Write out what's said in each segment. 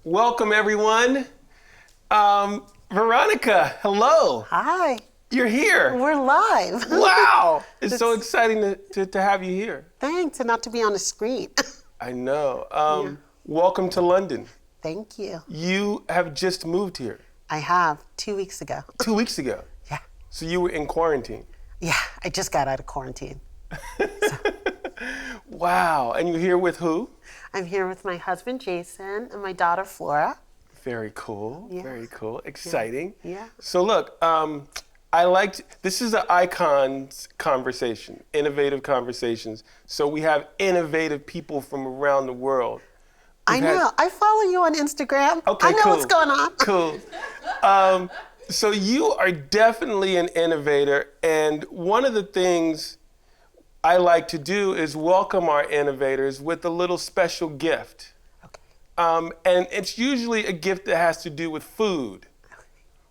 Welcome, everyone. Veronica, hello. Hi. You're here. We're live. Wow. It's so exciting to have you here. Thanks, and not to be on a screen. I know. Welcome to London. Thank you. You have just moved here. I have 2 weeks ago. 2 weeks ago. Yeah. So you were in quarantine. Yeah, I just got out of quarantine. Wow. And you're here with who? I'm here with my husband, Jason, and my daughter, Flora. Very cool. Yeah. Very cool. Exciting. Yeah. So look, this is an icons conversation, innovative conversations. So we have innovative people from around the world. I know. I follow you on Instagram. Okay, I know cool. what's going on. Cool. So you are definitely an innovator, and one of the things I like to do is welcome our innovators with a little special gift. Okay. And it's usually a gift that has to do with food,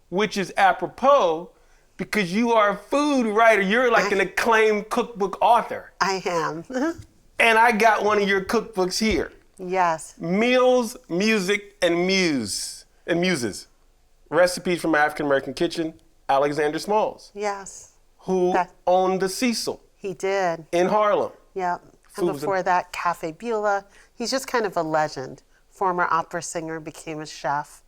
which is apropos because you are a food writer. You're like an acclaimed cookbook author. I am. And I got one of your cookbooks here. Yes. Meals, Music, and Muses. Recipes from African American Kitchen, Alexander Smalls, Yes. who owned the Cecil He did. in Harlem. Yeah. Food And was before that, Cafe Beulah. He's just kind of a legend. Former opera singer, became a chef.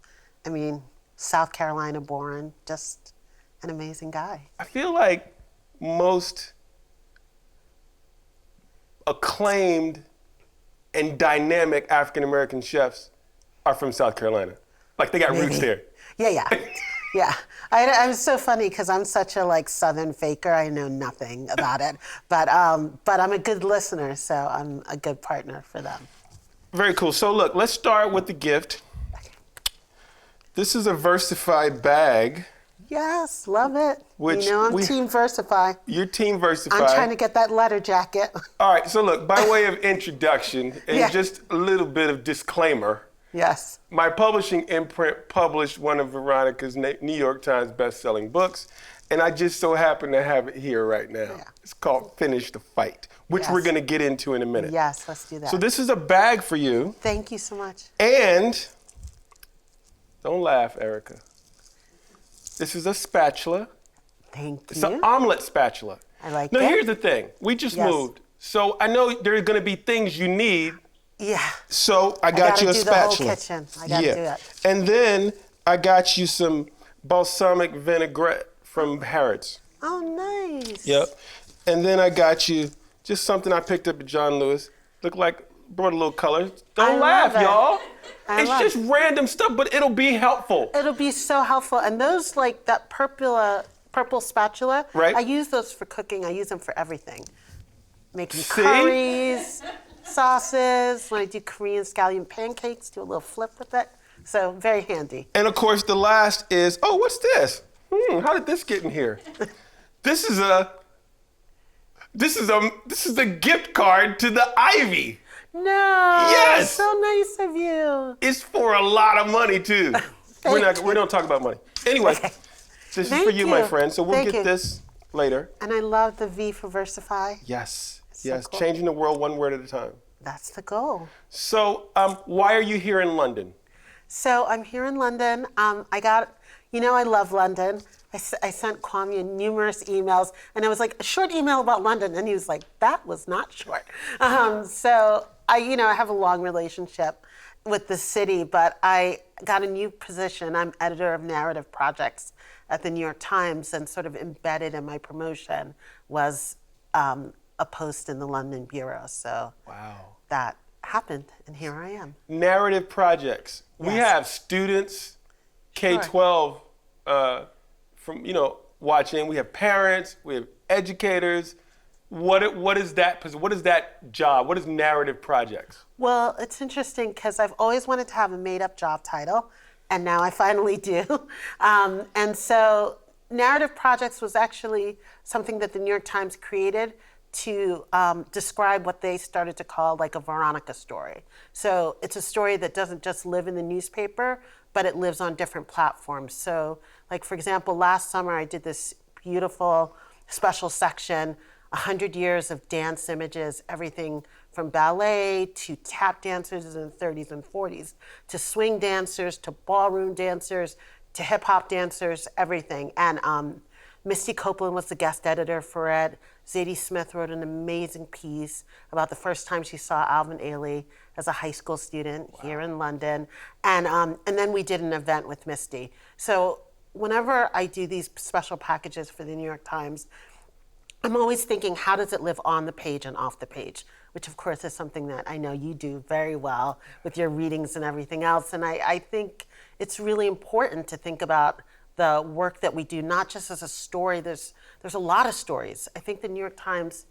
I mean, South Carolina born, just an amazing guy. I feel like most acclaimed and dynamic African American chefs are from South Carolina. Like they got roots there. Yeah. Yeah. I'm so funny because I'm such a Southern faker. I know nothing about it, but I'm a good listener, so I'm a good partner for them. Very cool. So look, let's start with the gift. This is a Versify bag. Yes, love it. Which I'm Team Versify. Your Team Versify. I'm trying to get that letter jacket. All right, so look, by way of introduction and just a little bit of disclaimer, Yes. my publishing imprint published one of Veronica's New York Times best-selling books, and I just so happen to have it here right now. Yeah. It's called Finish the Fight, which we're going to get into in a minute. Yes, let's do that. So this is a bag for you. Thank you so much. And, don't laugh, Erica. This is a spatula. Thank you. It's an omelet spatula. I like now, it. here's the thing. We just Yes. moved. So I know there are going to be things you need. Yeah. So I got you a do spatula. The whole kitchen. I gotta do it. And then I got you some balsamic vinaigrette from Harrods. Oh, nice. Yep. And then I got you just something I picked up at John Lewis. Brought a little color. Don't laugh, love it. y'all. I It's love just random stuff, but it'll be helpful. It'll be so helpful. And those, that purple spatula, Right. I use those for cooking. I use them for everything. Making See? curries, sauces. When I do Korean scallion pancakes, do a little flip with it. So very handy. And of course, the last is, what's this? How did this get in here? This is a gift card to the Ivy. No. Yes. So nice of you. It's for a lot of money too. We don't talk about money. Anyway, this is Thank for you, my you. friend. So we'll Thank get you. this later. And I love the V for Versify. Yes. So Yes. cool. Changing the world one word at a time. That's the goal. So, why are you here in London? So I'm here in London. I love London. I sent Kwame numerous emails, and it was like a short email about London, and he was like, that was not short. So I have a long relationship with the city, but I got a new position. I'm editor of narrative projects at the New York Times, and sort of embedded in my promotion was a post in the London bureau. So that happened, and here I am. Narrative projects. Yes. We have students, K-12, from watching. We have parents. We have educators. What is that job? What is narrative projects? Well, it's interesting because I've always wanted to have a made-up job title, and now I finally do. And so narrative projects was actually something that the New York Times created to describe what they started to call a Veronica story. So it's a story that doesn't just live in the newspaper, but it lives on different platforms. So for example, last summer I did this beautiful special section, 100 years of dance images, everything from ballet to tap dancers in the 30s and 40s, to swing dancers, to ballroom dancers, to hip hop dancers, everything. And Misty Copeland was the guest editor for it. Zadie Smith wrote an amazing piece about the first time she saw Alvin Ailey as a high school student here in London. And then we did an event with Misty. So whenever I do these special packages for the New York Times, I'm always thinking, how does it live on the page and off the page? Which, of course, is something that I know you do very well with your readings and everything else. And I think it's really important to think about the work that we do, not just as a story. There's a lot of stories. I think the New York Times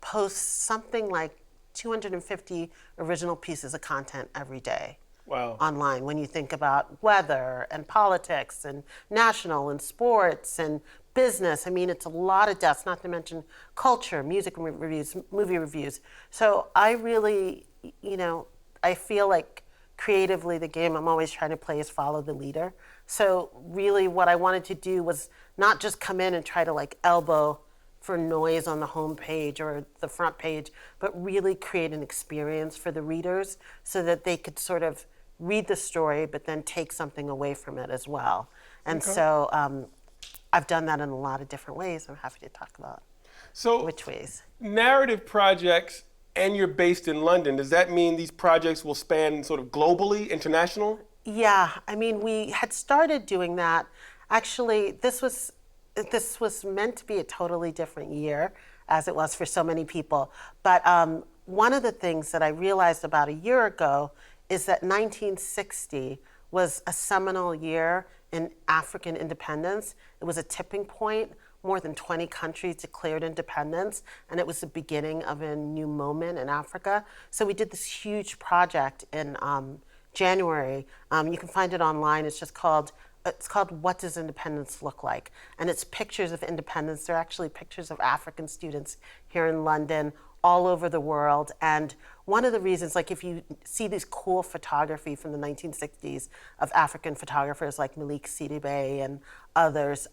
posts something like 250 original pieces of content every day. Wow. Online, when you think about weather and politics and national and sports and business. I mean, it's a lot of depth, not to mention culture, music reviews, movie reviews. So I really, I feel like creatively the game I'm always trying to play is follow the leader. So really what I wanted to do was not just come in and try to like elbow for noise on the home page or the front page, but really create an experience for the readers so that they could sort of read the story, but then take something away from it as well. And so I've done that in a lot of different ways. I'm happy to talk about which ways. Narrative projects, and you're based in London. Does that mean these projects will span sort of globally, international? Yeah, I mean, we had started doing that. Actually, this was meant to be a totally different year, as it was for so many people. But one of the things that I realized about a year ago is that 1960 was a seminal year in African independence. It was a tipping point. More than 20 countries declared independence, and it was the beginning of a new moment in Africa. So we did this huge project in January. You can find it online. It's called What Does Independence Look Like? And it's pictures of independence. They're actually pictures of African students here in London, all over the world. And one of the reasons, like if you see these cool photography from the 1960s of African photographers like Malik Sidibe and others,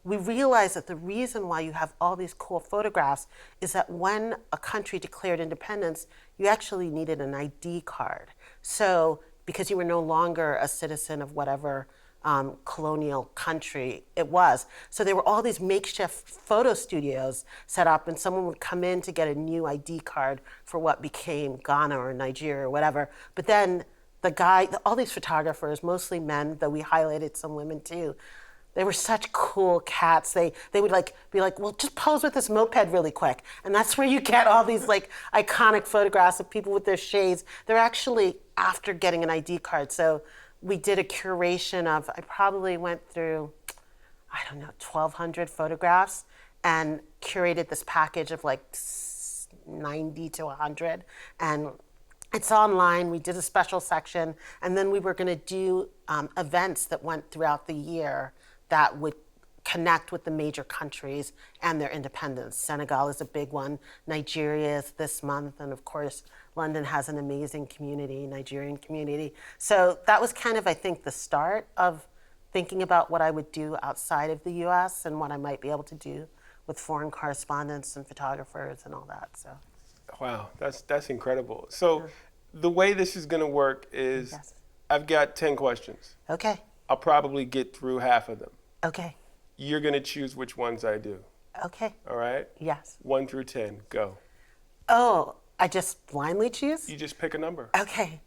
we realized that the reason why you have all these cool photographs is that when a country declared independence, you actually needed an ID card. So, because you were no longer a citizen of whatever colonial country it was. So there were all these makeshift photo studios set up, and someone would come in to get a new ID card for what became Ghana or Nigeria or whatever. But then all these photographers, mostly men, though we highlighted some women too, they were such cool cats. They would be like, well, just pose with this moped really quick. And that's where you get all these like iconic photographs of people with their shades. They're actually after getting an ID card. So we did a curation of, I probably went through, 1,200 photographs and curated this package of like 90 to 100. And it's online. We did a special section. And then we were going to do events that went throughout the year that would connect with the major countries and their independence. Senegal is a big one. Nigeria is this month. And of course, London has an amazing community, Nigerian community. So that was kind of, I think, the start of thinking about what I would do outside of the US and what I might be able to do with foreign correspondents and photographers and all that. So, wow, that's incredible. So the way this is gonna work is I've got 10 questions. Okay. I'll probably get through half of them. Okay. You're gonna choose which ones I do. Okay. All right? Yes. 1 through 10, go. Oh, I just blindly choose? You just pick a number. Okay.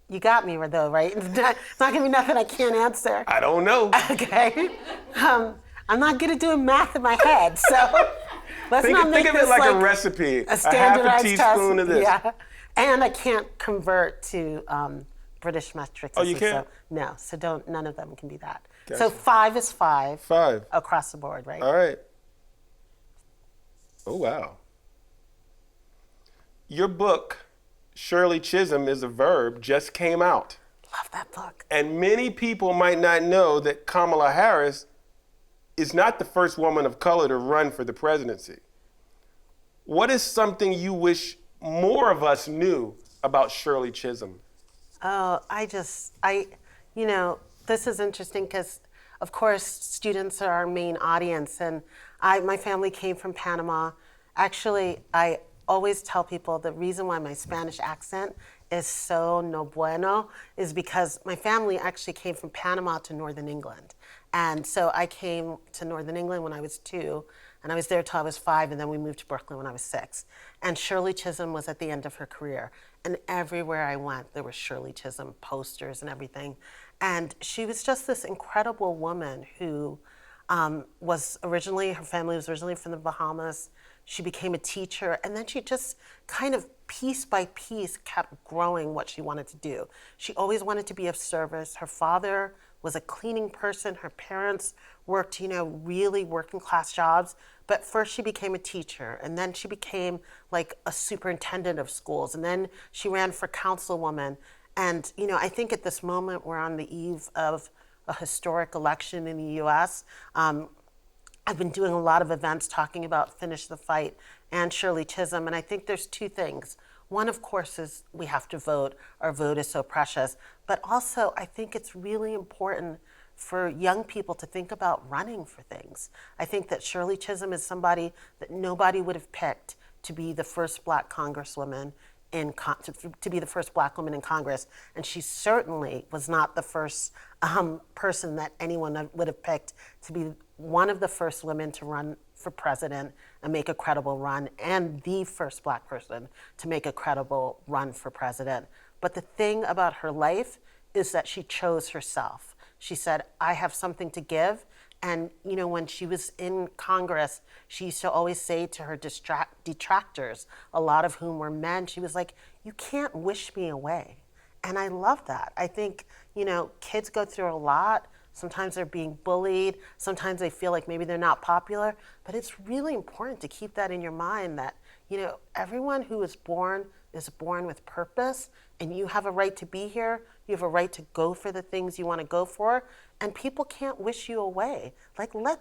You got me though, right? It's not gonna be nothing I can't answer. I don't know. Okay. I'm not good at doing math in my head, so let's not make think of this it like a recipe. A standardized half a teaspoon test. of this. Yeah. And I can't convert to British metric Oh, you system. can't? So, no, so none of them can be that. Gotcha. So 5 is 5. 5. Across the board, right? All right. Oh, wow. Your book, Shirley Chisholm is a Verb, just came out. Love that book. And many people might not know that Kamala Harris is not the first woman of color to run for the presidency. What is something you wish more of us knew about Shirley Chisholm? Oh, this is interesting because, of course, students are our main audience, and my family came from Panama. Actually, I always tell people the reason why my Spanish accent is so no bueno is because my family actually came from Panama to Northern England. And so I came to Northern England when I was 2, and I was there till I was 5, and then we moved to Brooklyn when I was 6. And Shirley Chisholm was at the end of her career. And everywhere I went, there were Shirley Chisholm posters and everything. And she was just this incredible woman who her family was originally from the Bahamas. She became a teacher, and then she just kind of piece by piece kept growing what she wanted to do. She always wanted to be of service. Her father was a cleaning person. Her parents worked, really working class jobs. But first she became a teacher, and then she became like a superintendent of schools, and then she ran for councilwoman. And, I think at this moment we're on the eve of a historic election in the US. I've been doing a lot of events talking about Finish the Fight and Shirley Chisholm, and I think there's 2 things. One, of course, is we have to vote. Our vote is so precious. But also, I think it's really important for young people to think about running for things. I think that Shirley Chisholm is somebody that nobody would have picked to be the first Black congresswoman to be the first Black woman in Congress, and she certainly was not the first person that anyone would have picked to be one of the first women to run for president and make a credible run, and the first Black person to make a credible run for president. But the thing about her life is that she chose herself. She said, I have something to give. And, when she was in Congress, she used to always say to her detractors, a lot of whom were men, she was like, you can't wish me away. And I love that. I think, kids go through a lot. Sometimes they're being bullied. Sometimes they feel like maybe they're not popular. But it's really important to keep that in your mind that, everyone who is born with purpose, and you have a right to be here. You have a right to go for the things you want to go for, and people can't wish you away. Like let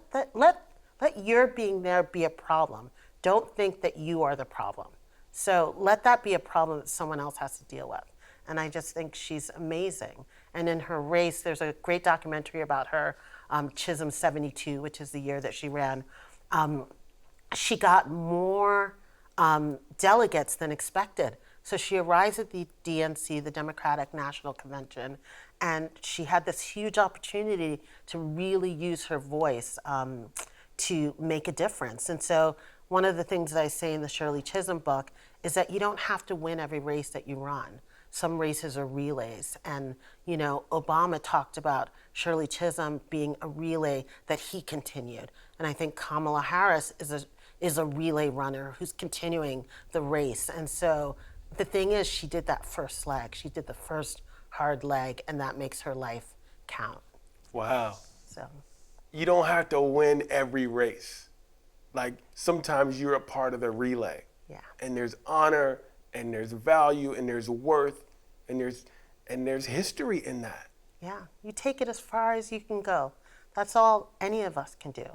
your being there be a problem. Don't think that you are the problem. So let that be a problem that someone else has to deal with. And I just think she's amazing. And in her race, there's a great documentary about her, Chisholm 72, which is the year that she ran. She got more delegates than expected. So she arrives at the DNC, the Democratic National Convention, and she had this huge opportunity to really use her voice to make a difference. And so one of the things that I say in the Shirley Chisholm book is that you don't have to win every race that you run. Some races are relays. And, Obama talked about Shirley Chisholm being a relay that he continued. And I think Kamala Harris is a relay runner who's continuing the race. And so the thing is, she did that first leg. She did the first hard leg, and that makes her life count. Wow. So You don't have to win every race. Like, sometimes you're a part of the relay. Yeah. And there's honor, and there's value, and there's worth, and there's history in that. Yeah, you take it as far as you can go. That's all any of us can do.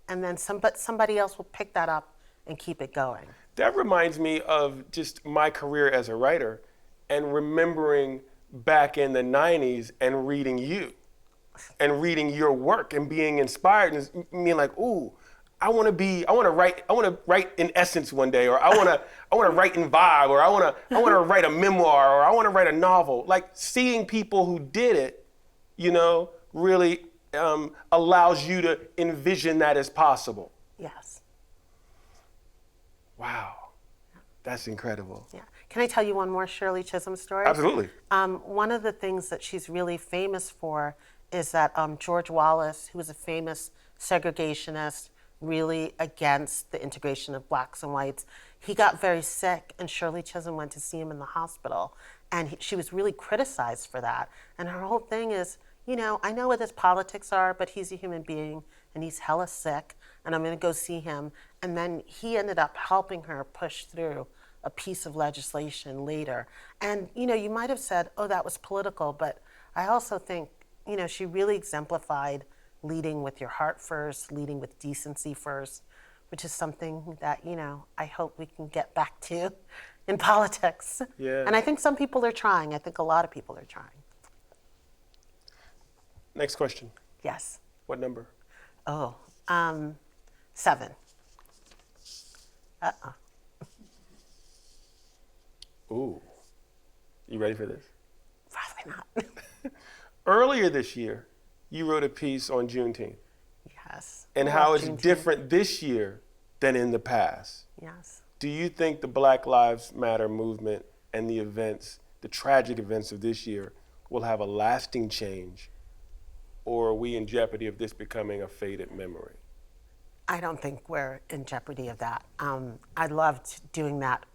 And then somebody else will pick that up and keep it going. That reminds me of just my career as a writer and remembering back in the 90s and reading you and reading your work and being inspired and being like, ooh, I want to write in Essence one day, or I want to write in Vibe, or I want to write a memoir, or I want to write a novel. Like, seeing people who did it, really allows you to envision that as possible. Yes. Wow. That's incredible. Yeah. Can I tell you one more Shirley Chisholm story? Absolutely. One of the things that she's really famous for is that George Wallace, who was a famous segregationist, really against the integration of blacks and whites, he got very sick, and Shirley Chisholm went to see him in the hospital, and she was really criticized for that. And her whole thing is, I know what his politics are, but he's a human being, and he's hella sick, and I'm going to go see him. And then he ended up helping her push through a piece of legislation later. And, you might have said, oh, that was political, but I also think, she really exemplified leading with your heart first, leading with decency first, which is something that, I hope we can get back to in politics. Yeah. And I think some people are trying. I think a lot of people are trying. Next question. Yes. What number? Oh, 7. Ooh. You ready for this? Probably not. Earlier this year, you wrote a piece on Juneteenth Yes. and I how love it's Juneteenth. different this year than in the past. Yes. Do you think the Black Lives Matter movement and the events, the tragic events of this year, will have a lasting change? Or are we in jeopardy of this becoming a faded memory? I don't think we're in jeopardy of that. I loved doing that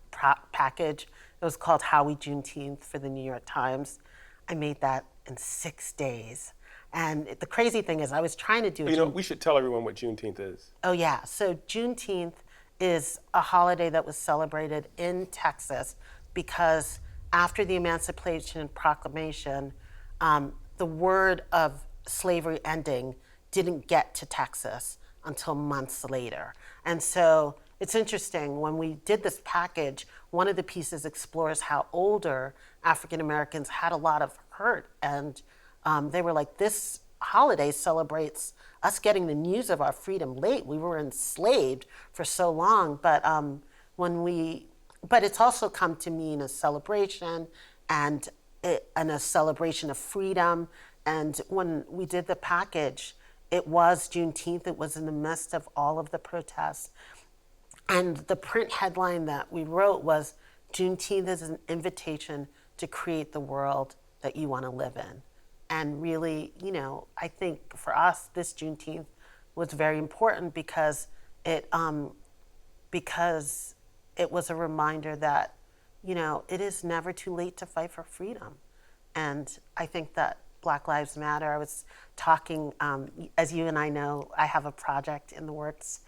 package. It was called Howie Juneteenth for the New York Times. I made that in 6 days. And the crazy thing is, I was trying to do You know, we should tell everyone what Juneteenth is. Oh, yeah. So Juneteenth is a holiday that was celebrated in Texas because after the Emancipation Proclamation, the word of slavery ending didn't get to Texas until months later. And so it's interesting, when we did this package, one of the pieces explores how older African Americans had a lot of hurt. And they were like, this holiday celebrates us getting the news of our freedom late. We were enslaved for so long, but but it's also come to mean a celebration and a celebration of freedom. And when we did the package, it was Juneteenth. It was in the midst of all of the protests. And the print headline that we wrote was, Juneteenth is an invitation to create the world that you want to live in. And really, you know, I think for us, this Juneteenth was very important because it was a reminder that, you know, it is never too late to fight for freedom. And I think that Black Lives Matter, I was talking, as you and I know, I have a project in the works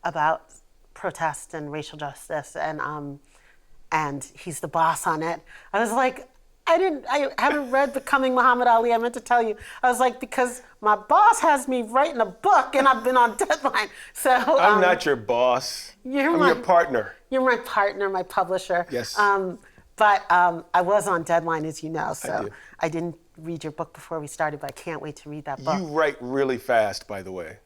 about protest and racial justice, and he's the boss on it. I was like, I haven't read Becoming Muhammad Ali. I meant to tell you. I was like, because my boss has me writing a book and I've been on deadline. So I'm not your boss. I'm your partner. You're my partner, my publisher. Yes. But I was on deadline, as you know, so did. I didn't read your book before we started, but I can't wait to read that book. You write really fast, by the way.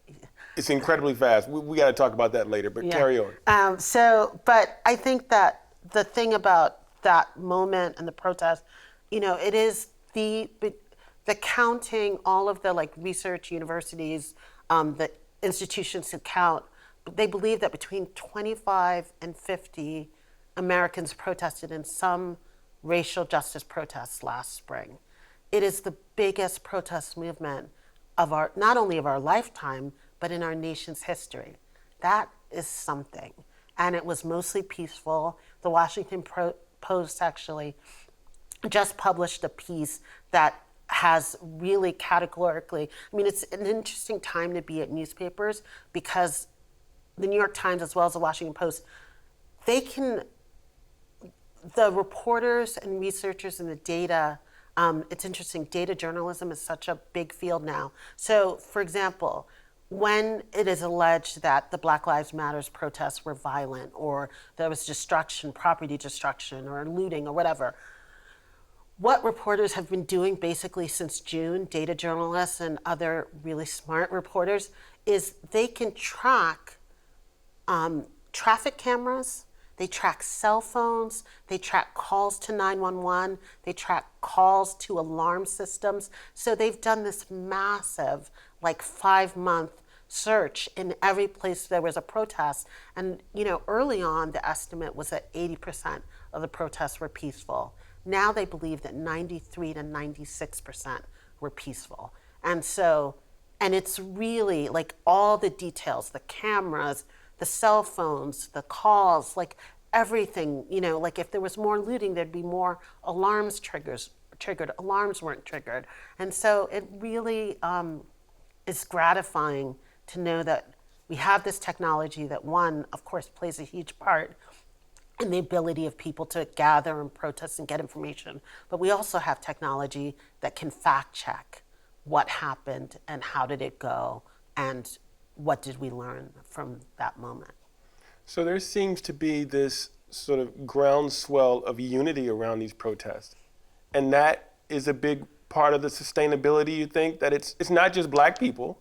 It's incredibly fast. We got to talk about that later, but carry on. But I think that the thing about that moment and the protest, you know, it is the counting, all of the like research universities, the institutions who count, they believe that between 25 and 50 Americans protested in some racial justice protests last spring. It is the biggest protest movement of our, not only of our lifetime, but in our nation's history. That is something. And it was mostly peaceful. The Washington Post actually just published a piece that has really categorically, I mean, it's an interesting time to be at newspapers because the New York Times, as well as the Washington Post, the reporters and researchers and the data, it's interesting, data journalism is such a big field now. So, for example, when it is alleged that the Black Lives Matter protests were violent or there was destruction, property destruction or looting or whatever, what reporters have been doing basically since June, data journalists and other really smart reporters, is they can track traffic cameras, they track cell phones, they track calls to 911, they track calls to alarm systems. So they've done this massive, like 5-month search in every place there was a protest. And, you know, early on, the estimate was that 80% of the protests were peaceful. Now they believe that 93 to 96% were peaceful. And so, and it's really like all the details, the cameras, the cell phones, the calls, like everything, you know, like if there was more looting, there'd be more alarms triggered, alarms weren't triggered. And so it really is gratifying to know that we have this technology that, one, of course, plays a huge part in the ability of people to gather and protest and get information. But we also have technology that can fact check what happened and how did it go and what did we learn from that moment. So there seems to be this sort of groundswell of unity around these protests. And that is a big part of the sustainability, you think? That it's not just Black people.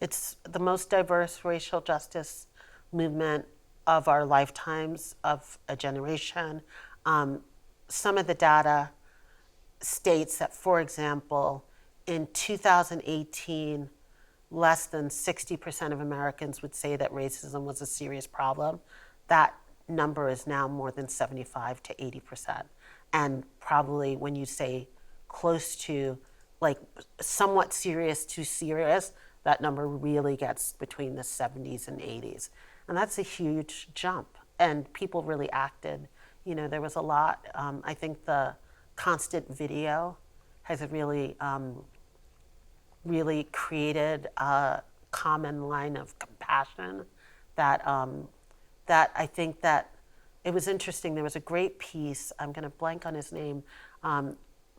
It's the most diverse racial justice movement of our lifetimes, of a generation. some of the data states that, for example, in 2018, less than 60% of Americans would say that racism was a serious problem. That number is now more than 75 to 80%. And probably when you say close to, like, somewhat serious to serious, that number really gets between the 70s and 80s. And that's a huge jump. And people really acted. You know, there was a lot. I think the constant video has really, really created a common line of compassion that, that I think that it was interesting. There was a great piece, I'm going to blank on his name,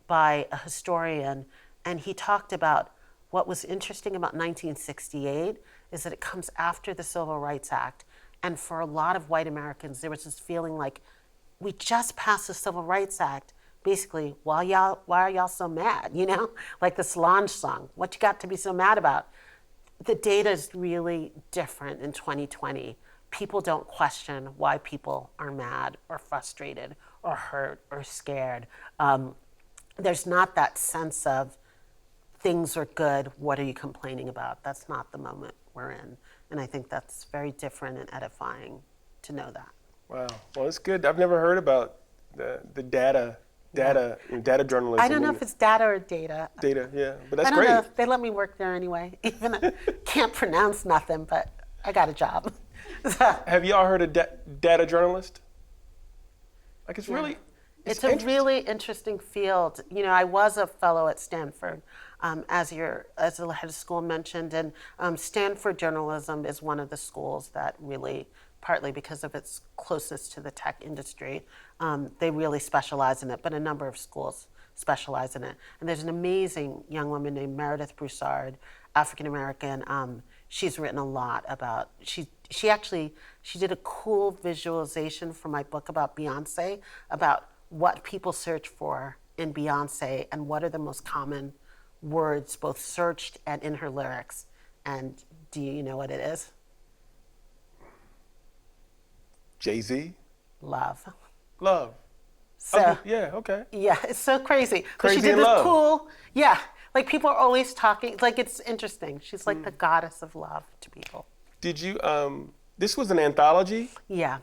by a historian, and he talked about what was interesting about 1968 is that it comes after the Civil Rights Act. And for a lot of white Americans, there was this feeling like, we just passed the Civil Rights Act. Basically, why are y'all so mad? You know, like the Solange song, what you got to be so mad about? The data is really different in 2020. People don't question why people are mad or frustrated or hurt or scared. There's not that sense of things are good, what are you complaining about? That's not the moment we're in. And I think that's very different and edifying to know that. Wow. Well, it's good. I've never heard about the data journalism. I don't know if it's data or data. Data, yeah. But that's I don't great. know. They let me work there anyway. Even though I can't pronounce nothing, but I got a job. Have y'all heard of data journalist? Like, it's really... It's a really interesting field. You know, I was a fellow at Stanford, as the head of school mentioned, and Stanford journalism is one of the schools that really, partly because of its closeness to the tech industry, they really specialize in it, but a number of schools specialize in it. And there's an amazing young woman named Meredith Broussard, African-American. She's written a lot about, she did a cool visualization for my book about Beyonce, about what people search for in Beyonce and what are the most common words, both searched and in her lyrics. And do you know what it is? Jay-Z? Love. Love. So, okay. Yeah, okay. Yeah, it's so crazy. But Crazy she did in this love. cool, yeah, like people are always talking, like it's interesting. She's like the goddess of love to people. Did you, this was an anthology? Yeah.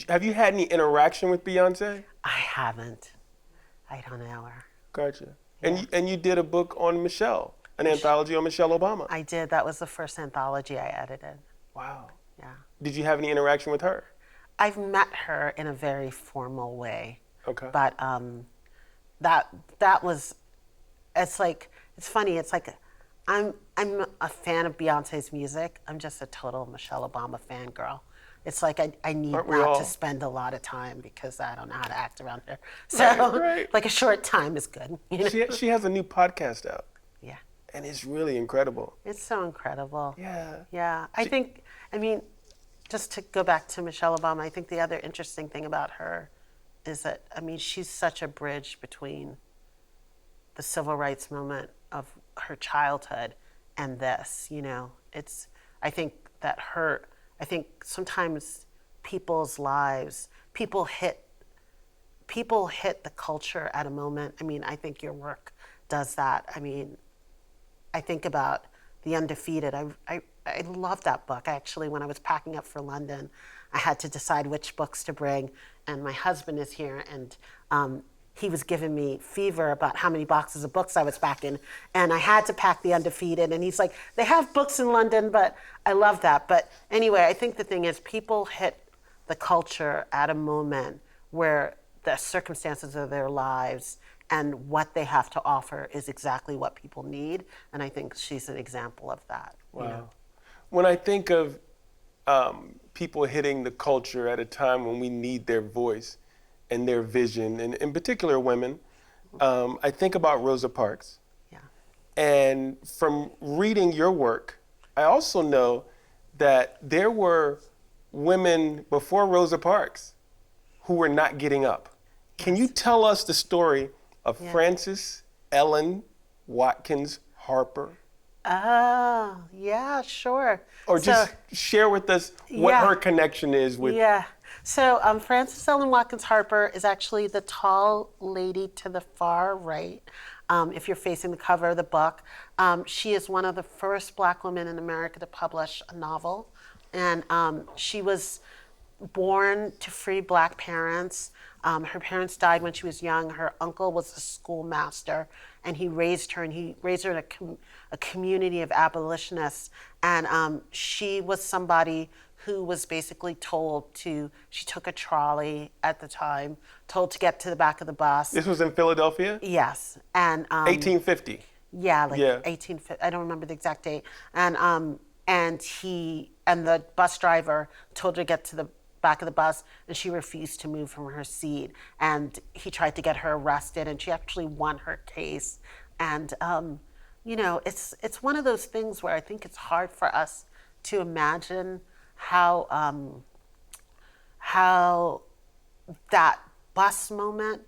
Have you had any interaction with Beyonce? I haven't. I don't know her. Gotcha. Yeah. And you did a book on Michelle, an anthology on Michele Obama. I did. That was the first anthology I edited. Wow. Yeah. Did you have any interaction with her? I've met her in a very formal way. Okay. But that was, it's funny. It's like I'm a fan of Beyonce's music. I'm just a total Michele Obama fangirl. It's like I need Aren't we not all? to spend a lot of time because I don't know how to act around her. So Right. like a short time is good. You know? She has a new podcast out, Yeah. and it's really incredible. It's so incredible. Yeah. Yeah. I mean, just to go back to Michele Obama, I think the other interesting thing about her is that, I mean, she's such a bridge between the civil rights movement of her childhood and this, you know. I think sometimes people's lives, people hit the culture at a moment. I mean, I think your work does that. I mean, I think about The Undefeated. I love that book. Actually, when I was packing up for London, I had to decide which books to bring, and my husband is here, and he was giving me fever about how many boxes of books I was packing, and I had to pack The Undefeated, and he's like, they have books in London, but I love that. But anyway, I think the thing is people hit the culture at a moment where the circumstances of their lives and what they have to offer is exactly what people need, and I think she's an example of that. Wow. You know? When I think of people hitting the culture at a time when we need their voice and their vision, and in particular women, I think about Rosa Parks. Yeah. And from reading your work, I also know that there were women before Rosa Parks who were not getting up. Can you tell us the story of Frances Ellen Watkins Harper? Oh, yeah, sure. Or just share with us what her connection is with So Frances Ellen Watkins Harper is actually the tall lady to the far right. If you're facing the cover of the book, she is one of the first Black women in America to publish a novel, and she was born to free Black parents. Her parents died when she was young. Her uncle was a schoolmaster, and he raised her, in a community of abolitionists. And she was somebody who was basically she took a trolley at the time, told to get to the back of the bus. This was in Philadelphia? Yes. And 1850. yeah, like Yeah. 1850. I don't remember the exact date. And the bus driver told her to get to the back of the bus, and she refused to move from her seat. And he tried to get her arrested, and she actually won her case. And it's one of those things where I think it's hard for us to imagine how that bus moment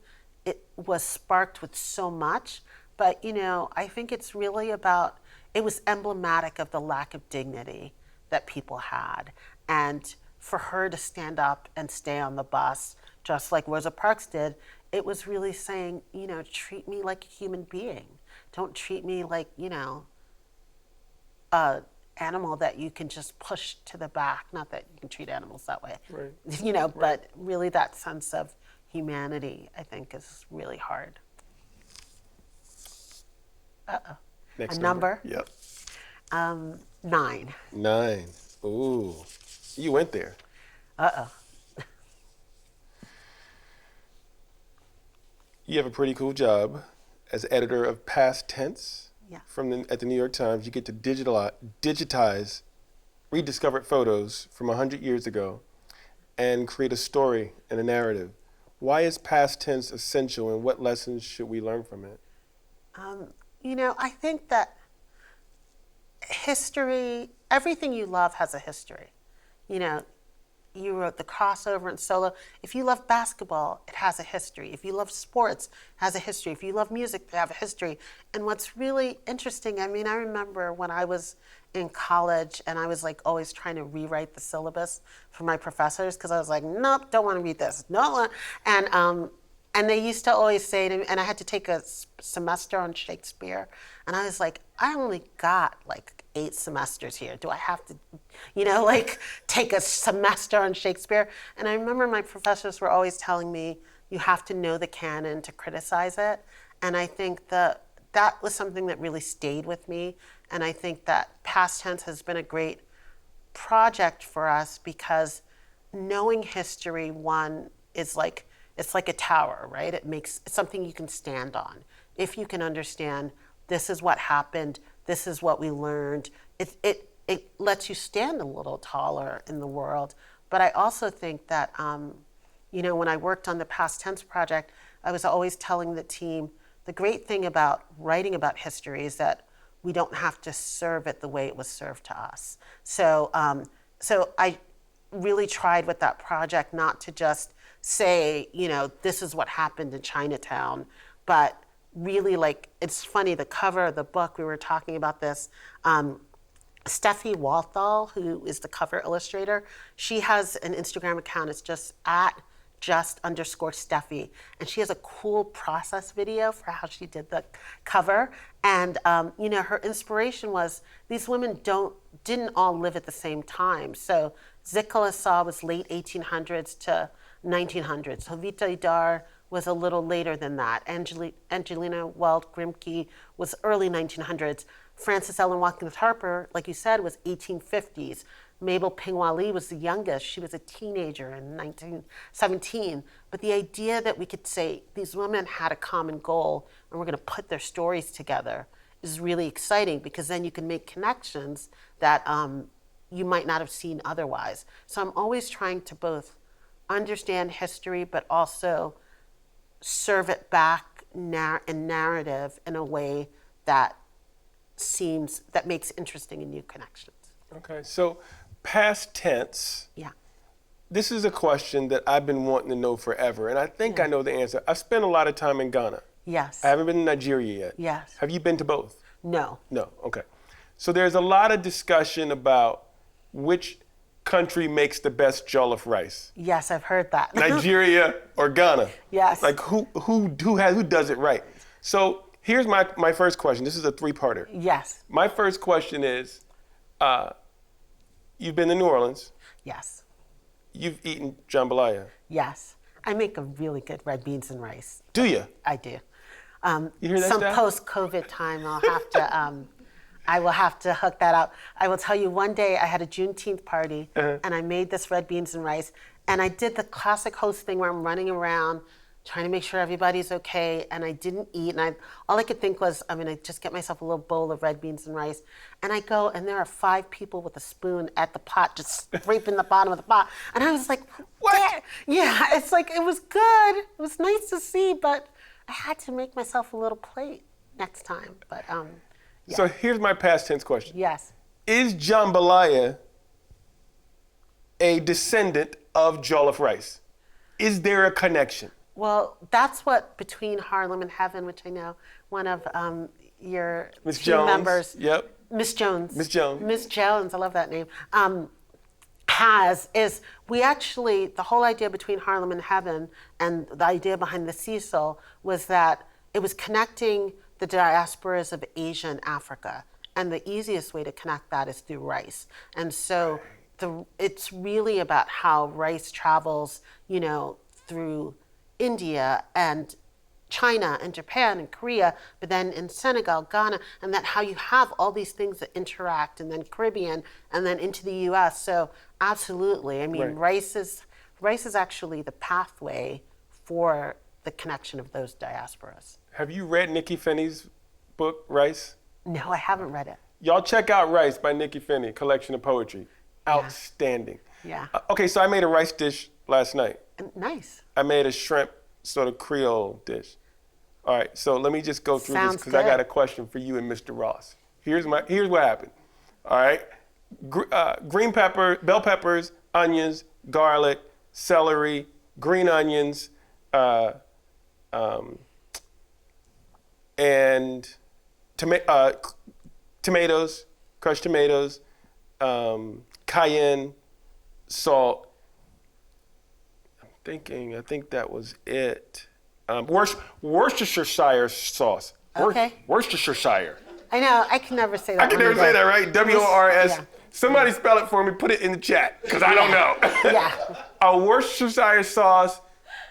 it was sparked with so much. But I think it's really it was emblematic of the lack of dignity that people had. And for her to stand up and stay on the bus, just like Rosa Parks did, it was really saying, treat me like a human being. Don't treat me like, a animal that you can just push to the back. Not that you can treat animals that way, right. But really that sense of humanity, I think, is really hard. Uh-oh. Next A number? Yep. 9. 9. Ooh. You went there. Uh-oh. You have a pretty cool job as editor of Past Tense. Yeah. At the New York Times. You get to digitize rediscovered photos from 100 years ago and create a story and a narrative. Why is past tense essential, and what lessons should we learn from it? I think that history, everything you love has a history. You wrote the crossover and solo. If you love basketball, it has a history. If you love sports, it has a history. If you love music, they have a history. And what's really interesting, I remember when I was in college and I was like always trying to rewrite the syllabus for my professors because I was like, nope, don't want to read this. No, and they used to always say to me, and I had to take a semester on Shakespeare, and I was like, I only got like 8 semesters here. Do I have to, take a semester on Shakespeare? And I remember my professors were always telling me, you have to know the canon to criticize it. And I think that was something that really stayed with me. And I think that Past Tense has been a great project for us because knowing history, one, is like, it's like a tower, right? It's something you can stand on. If you can understand, this is what happened, this is what we learned, it lets you stand a little taller in the world. But I also think that, when I worked on the Past Tense project, I was always telling the team, the great thing about writing about history is that we don't have to serve it the way it was served to us. So I really tried with that project not to just say, this is what happened in Chinatown, but really it's funny, the cover of the book, we were talking about this, Steffi Walthall, who is the cover illustrator, she has an Instagram account, it's just @just_Steffi, and she has a cool process video for how she did the cover. And her inspiration was these women didn't all live at the same time. So Zicala Saw was late 1800s to 1900s. Jovita Idar was a little later than that. Angelina Weld Grimke was early 1900s. Frances Ellen Watkins Harper, like you said, was 1850s. Mabel Pingwali was the youngest. She was a teenager in 1917. But the idea that we could say these women had a common goal and we're going to put their stories together is really exciting because then you can make connections that you might not have seen otherwise. So I'm always trying to both understand history but also serve it back in narrative in a way that makes interesting and new connections. Okay, so past tense. Yeah. This is a question that I've been wanting to know forever, and I think I know the answer. I've spent a lot of time in Ghana. Yes. I haven't been to Nigeria yet. Yes. Have you been to both? No. No, okay. So there's a lot of discussion about which country makes the best jollof rice? Yes, I've heard that. Nigeria or Ghana? Yes. Like who does it right? So here's my first question. This is a three-parter. Yes. My first question is, you've been to New Orleans. Yes. You've eaten jambalaya. Yes. I make a really good red beans and rice. Do you? I do. You hear that, Some Steph? post-COVID time, I will have to hook that up. I will tell you, one day I had a Juneteenth party, and I made this red beans and rice, and I did the classic host thing where I'm running around trying to make sure everybody's okay, and I didn't eat, and all I could think was, I'm gonna just get myself a little bowl of red beans and rice, and I go, and there are 5 people with a spoon at the pot, just scraping the bottom of the pot, and I was like, what? Yeah, it's like, it was good, it was nice to see, but I had to make myself a little plate next time, but yeah. So here's my past tense question. Yes. Is jambalaya a descendant of jollof rice? Is there a connection? Well, that's what Between Harlem and Heaven, which I know one of your Miss team Jones. members, Yep. Miss Jones. Miss Jones. Miss Jones, I love that name. We actually, the whole idea Between Harlem and Heaven and the idea behind the Cecil was that it was connecting the diasporas of Asia and Africa. And the easiest way to connect that is through rice. And so it's really about how rice travels, through India and China and Japan and Korea, but then in Senegal, Ghana, and that how you have all these things that interact, and then Caribbean, and then into the U.S. So absolutely, I mean, rice is actually the pathway for the connection of those diasporas. Have you read Nikki Finney's book, Rice? No, I haven't read it. Y'all check out Rice by Nikki Finney, collection of poetry. Outstanding. Yeah. Okay, so I made a rice dish last night. Nice. I made a shrimp sort of Creole dish. All right, so let me just go through this Sounds because I got good. a question for you and Mr. Ross. Here's what happened. All right, green pepper, bell peppers, onions, garlic, celery, green onions, and tomatoes, crushed tomatoes, cayenne, salt. I think that was it. Worcestershire sauce. Okay. Worcestershire. I know, I can never say that. I can never say that, right? W-O-R-S. Yeah. Somebody spell it for me, put it in the chat, because I don't know. Yeah. A Worcestershire sauce,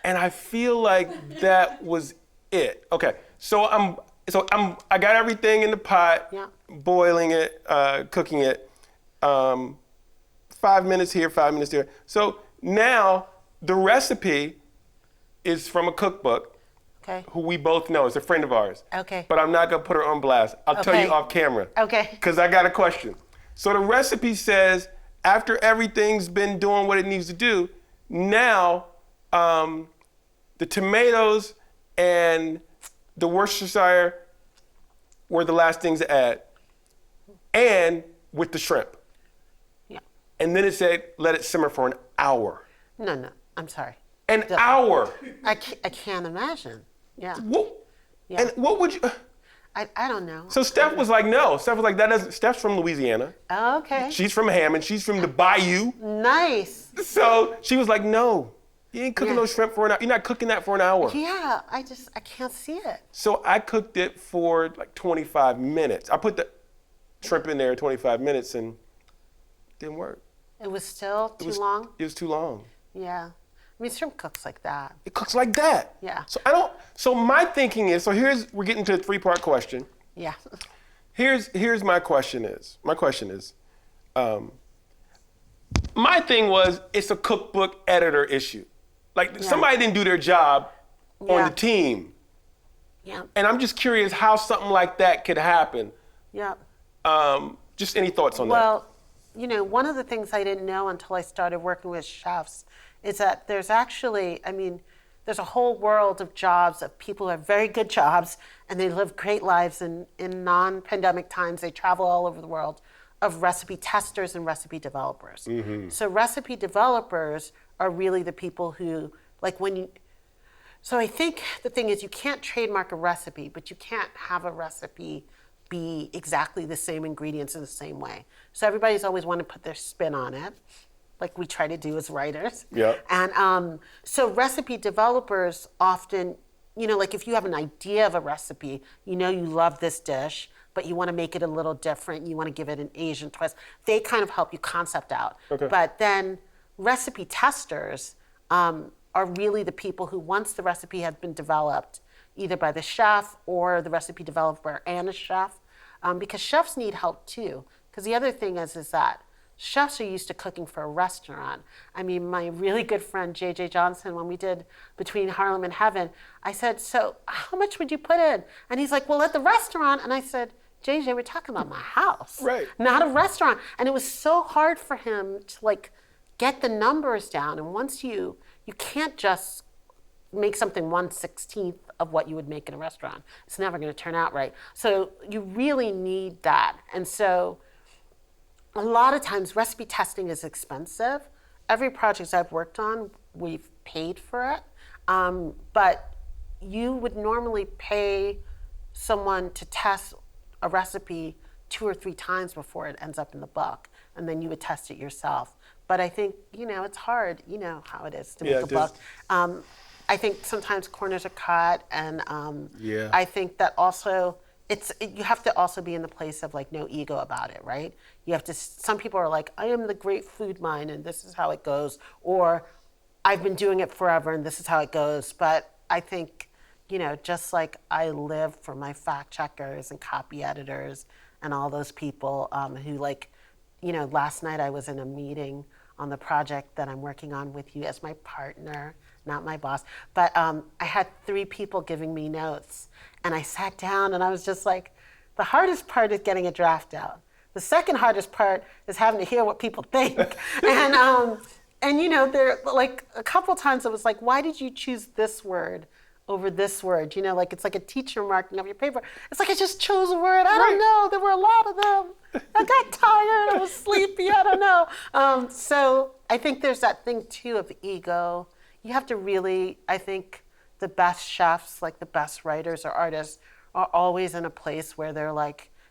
and I feel like that was it. Okay, so I got everything in the pot, Yeah. boiling it, cooking it. 5 minutes here, 5 minutes there. So now the recipe is from a cookbook. Okay. Who we both know is a friend of ours. Okay. But I'm not gonna put her on blast. I'll tell you Okay. off camera. Okay. Because I got a question. So the recipe says after everything's been doing what it needs to do, now the tomatoes and the Worcestershire were the last things to add, and with the shrimp. Yeah. And then it said let it simmer for an hour. No, I'm sorry. An hour. I can't imagine. Yeah. What? Yeah. And what would you? I don't know. So Steph was like, no. Steph was like, that doesn't. Steph's from Louisiana. Okay. She's from Hammond. She's from the Bayou. Nice. So she was like, no, you ain't cooking Yeah. no shrimp for an hour. You're not cooking that for an hour. Yeah, I can't see it. So I cooked it for like 25 minutes. I put the shrimp in there 25 minutes and it didn't work. It was still too long? It was too long. Yeah. I mean, shrimp cooks like that. It cooks like that. Yeah. So my thinking is, we're getting to a 3-part question. Yeah. Here's my question is, my thing was, it's a cookbook editor issue. Like somebody didn't do their job on the team. Yeah. And I'm just curious how something like that could happen. Yeah. Just any thoughts on that? Well, one of the things I didn't know until I started working with chefs is that there's actually, there's a whole world of jobs of people who have very good jobs and they live great lives in non-pandemic times. They travel all over the world, of recipe testers and recipe developers. Mm-hmm. So recipe developers are really the people who, so I think the thing is you can't trademark a recipe, but you can't have a recipe be exactly the same ingredients in the same way. So everybody's always wanted to put their spin on it. like we try to do as writers. Yeah. And so recipe developers often, like if you have an idea of a recipe, you love this dish, but you want to make it a little different, you want to give it an Asian twist, they kind of help you concept out. Okay. But then recipe testers are really the people who, once the recipe has been developed, either by the chef or the recipe developer and a chef, because chefs need help too. Because the other thing is that chefs are used to cooking for a restaurant. I mean, my really good friend, J.J. Johnson, when we did Between Harlem and Heaven, I said, so how much would you put in? And he's like, well, at the restaurant. And I said, JJ, we're talking about my house, right? Not a restaurant. And it was so hard for him to get the numbers down. And once you can't just make something 1/16 of what you would make in a restaurant. It's never going to turn out right. So you really need that. And so a lot of times recipe testing is expensive. Every project I've worked on, we've paid for it. But you would normally pay someone to test a recipe 2 or 3 times before it ends up in the book, and then you would test it yourself. But I think, it's hard, how it is to make a book. I think sometimes corners are cut, and I think that also you have to also be in the place of no ego about it, right? You have to. Some people are like, I am the great food mind, and this is how it goes, or I've been doing it forever, and this is how it goes. But I think, just like I live for my fact checkers and copy editors and all those people who last night I was in a meeting on the project that I'm working on with you as my partner, not my boss. But I had 3 people giving me notes, and I sat down and I was just like, the hardest part is getting a draft out. The second hardest part is having to hear what people think. And there a couple times it was like, why did you choose this word over this word? It's like a teacher marking up your paper. It's like I just chose a word. I don't know. There were a lot of them. I got tired. I was sleepy. I don't know. So I think there's that thing too of ego. You have to really, I think the best chefs, the best writers or artists, are always in a place where they're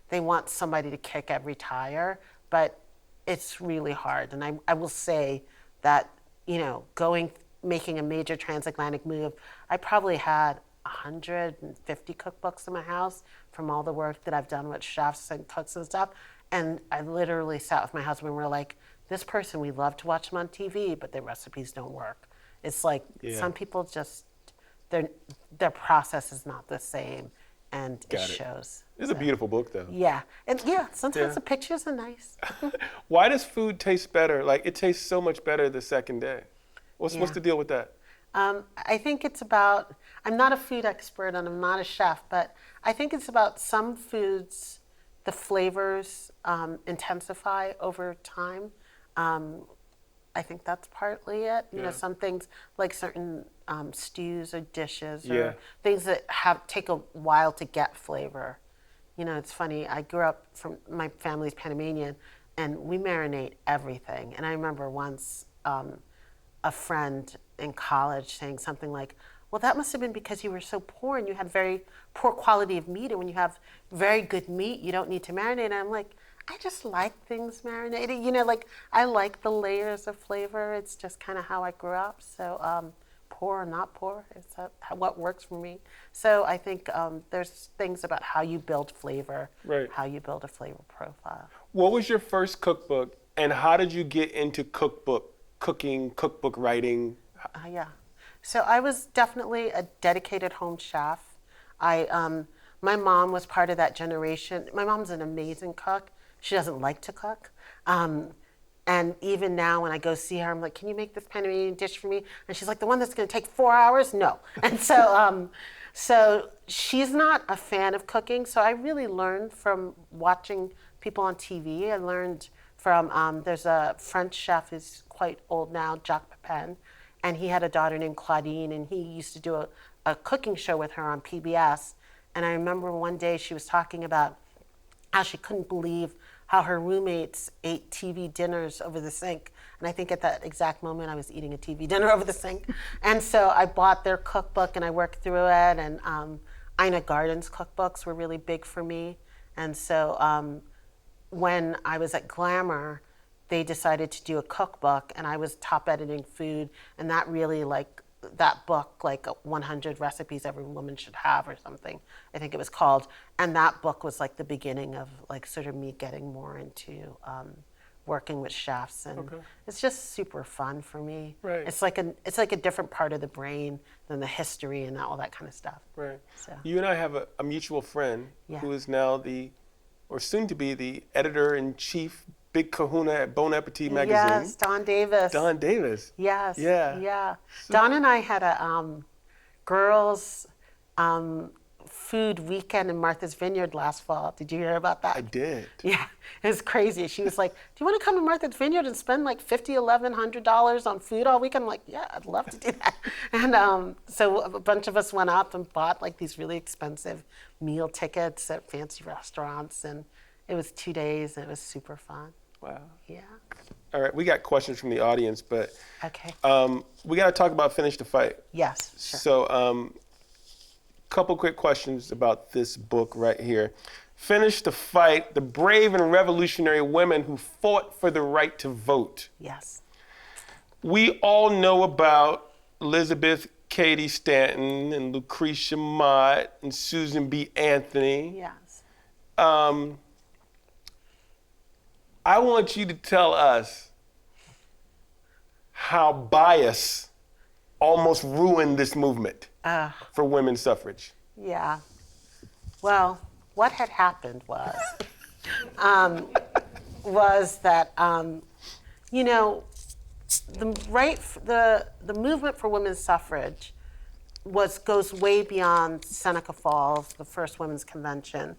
they want somebody to kick every tire, but it's really hard. And I will say that, making a major transatlantic move, I probably had 150 cookbooks in my house from all the work that I've done with chefs and cooks and stuff. And I literally sat with my husband and we're like, this person, we love to watch them on TV, but their recipes don't work. It's some people just, their process is not the same, and it shows. It's a beautiful book, though. Yeah, and sometimes the pictures are nice. Why does food taste better? It tastes so much better the second day. What's the deal with that? I think it's about, I'm not a food expert and I'm not a chef, but I think it's about some foods, the flavors intensify over time. I think that's partly it. Some things like certain stews or dishes or things that take a while to get flavor. It's funny. I grew up my family's Panamanian, and we marinate everything. And I remember once a friend in college saying something like, well, that must have been because you were so poor and you had very poor quality of meat. And when you have very good meat, you don't need to marinate. And I'm like, I just like things marinated. I like the layers of flavor. It's just kind of how I grew up. So poor or not poor, it's what works for me. So I think there's things about how you build flavor, how you build a flavor profile. What was your first cookbook, and how did you get into cooking, cookbook writing? So I was definitely a dedicated home chef. My mom was part of that generation. My mom's an amazing cook. She doesn't like to cook. And even now when I go see her, I'm like, can you make this Panamanian dish for me? And she's like, the one that's going to take 4 hours? No. And so she's not a fan of cooking. So I really learned from watching people on TV. I learned from, there's a French chef who's quite old now, Jacques Pepin, and he had a daughter named Claudine, and he used to do a cooking show with her on PBS. And I remember one day she was talking about how she couldn't believe how her roommates ate TV dinners over the sink. And I think at that exact moment I was eating a TV dinner over the sink. And so I bought their cookbook and I worked through it. And Ina Garten's cookbooks were really big for me. And so when I was at Glamour, they decided to do a cookbook, and I was top editing food, and that really that book, 100 recipes every woman should have or something, I think it was called. And that book was like the beginning of sort of me getting more into working with chefs, and it's just super fun for me. Right. It's like a different part of the brain than the history and all that kind of stuff. Right. So. You and I have a mutual friend Yeah. who is now or soon to be the editor-in-chief, big kahuna at Bon Appetit magazine. Yes, Don Davis. Don Davis. Yes. Yeah. Yeah. Don and I had a girls' food weekend in Martha's Vineyard last fall. Did you hear about that? I did. Yeah, it was crazy. She was like, "Do you want to come to Martha's Vineyard and spend like $1,100 on food all week?" I'm like, "Yeah, I'd love to do that." And so a bunch of us went up and bought like these really expensive meal tickets at fancy restaurants, and it was 2 days, and it was super fun. Wow. Yeah. All right, we got questions from the audience, but Okay. we got to talk about Finish the Fight. Yes. Sure. So, couple quick questions about this book right here. Finish the Fight, the brave and revolutionary women who fought for the right to vote. Yes. We all know about Elizabeth Cady Stanton and Lucretia Mott and Susan B. Anthony. Yes. I want you to tell us how bias almost ruined this movement for women's suffrage. Yeah. Well, what had happened was that the movement for women's suffrage goes way beyond Seneca Falls, the first women's convention.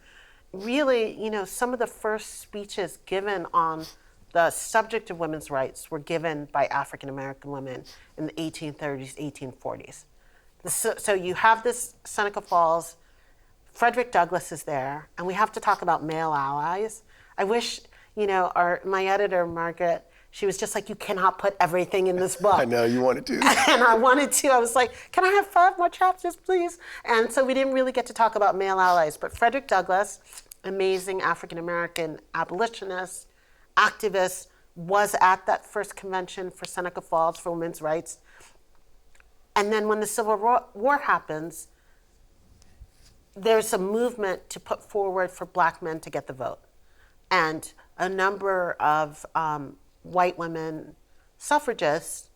Really, some of the first speeches given on the subject of women's rights were given by African American women in the 1830s, 1840s. So you have this Seneca Falls, Frederick Douglass is there, and we have to talk about male allies. I wish, my editor, Margaret, she was just like, "You cannot put everything in this book." I know, you wanted to. And I wanted to. I was like, "Can I have 5 more chapters, please?" And so we didn't really get to talk about male allies. But Frederick Douglass, amazing African-American abolitionist, activist, was at that first convention for Seneca Falls for women's rights. And then when the Civil War happens, there's a movement to put forward for black men to get the vote. And a number of white women suffragists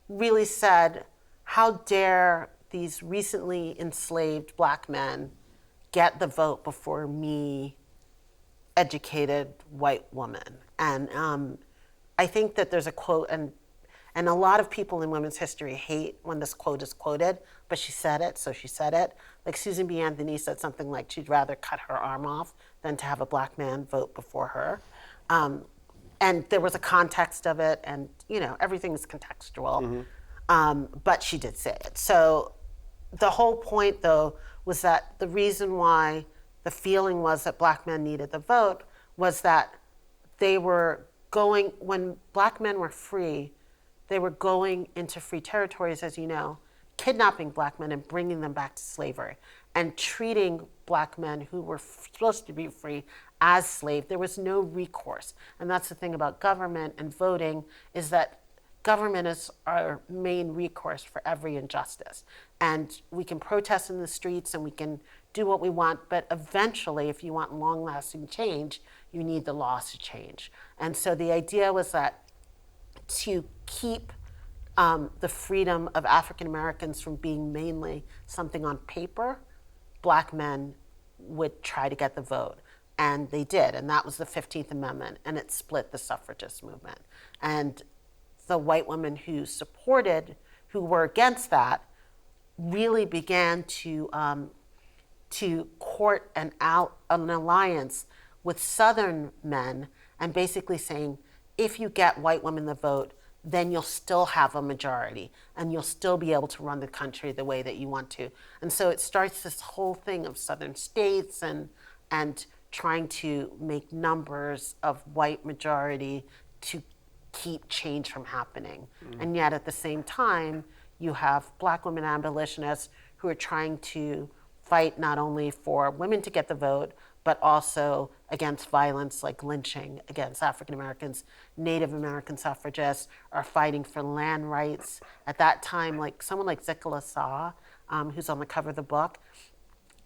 really said, "How dare these recently enslaved black men get the vote before me, educated white woman?" And I think that there's a quote, and a lot of people in women's history hate when this quote is quoted, but she said it, so she said it. Like Susan B. Anthony said something like she'd rather cut her arm off than to have a black man vote before her. And there was a context of it, and everything's contextual. But she did say it. So the whole point, though, was that the reason why the feeling was that black men needed the vote was that they were going, when black men were free, they were going into free territories, as you know, kidnapping black men and bringing them back to slavery and treating black men who were supposed to be free as slaves. There was no recourse. And that's the thing about government and voting, is that government is our main recourse for every injustice. And we can protest in the streets and we can do what we want, but eventually, if you want long-lasting change, you need the laws to change. And so the idea was that to keep the freedom of African Americans from being mainly something on paper, black men would try to get the vote. And they did, and that was the 15th Amendment, and it split the suffragist movement. And the white women who were against that, really began to court an alliance with Southern men, and basically saying, if you get white women the vote, then you'll still have a majority, and you'll still be able to run the country the way that you want to. And so it starts this whole thing of Southern states and trying to make numbers of white majority to keep change from happening. And yet at the same time, you have black women abolitionists who are trying to fight not only for women to get the vote, but also against violence like lynching against African Americans. Native American suffragists are fighting for land rights. At that time, like someone like Zikala Saw, who's on the cover of the book,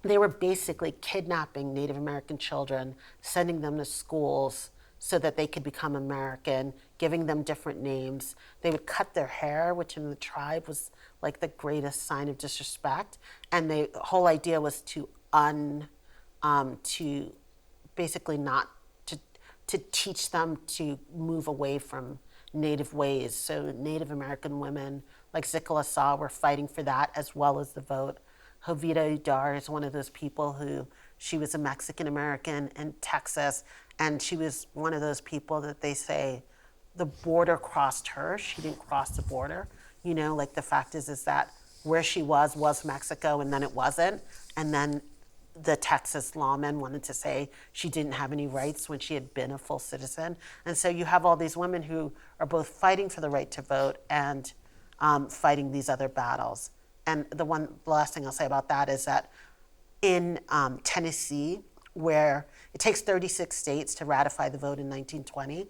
they were basically kidnapping Native American children, sending them to schools so that they could become American, giving them different names. They would cut their hair, which in the tribe was like the greatest sign of disrespect. And the whole idea was to basically not to teach them to move away from Native ways. So Native American women like Zikala Saw were fighting for that as well as the vote. Jovita Udar is one of those people who, she was a Mexican American in Texas, and she was one of those people that they say the border crossed her. She didn't cross the border. Like the fact is that where she was Mexico, and then it wasn't. And then the Texas lawmen wanted to say she didn't have any rights when she had been a full citizen. And so you have all these women who are both fighting for the right to vote and fighting these other battles. And the last thing I'll say about that is that in Tennessee, where it takes 36 states to ratify the vote in 1920,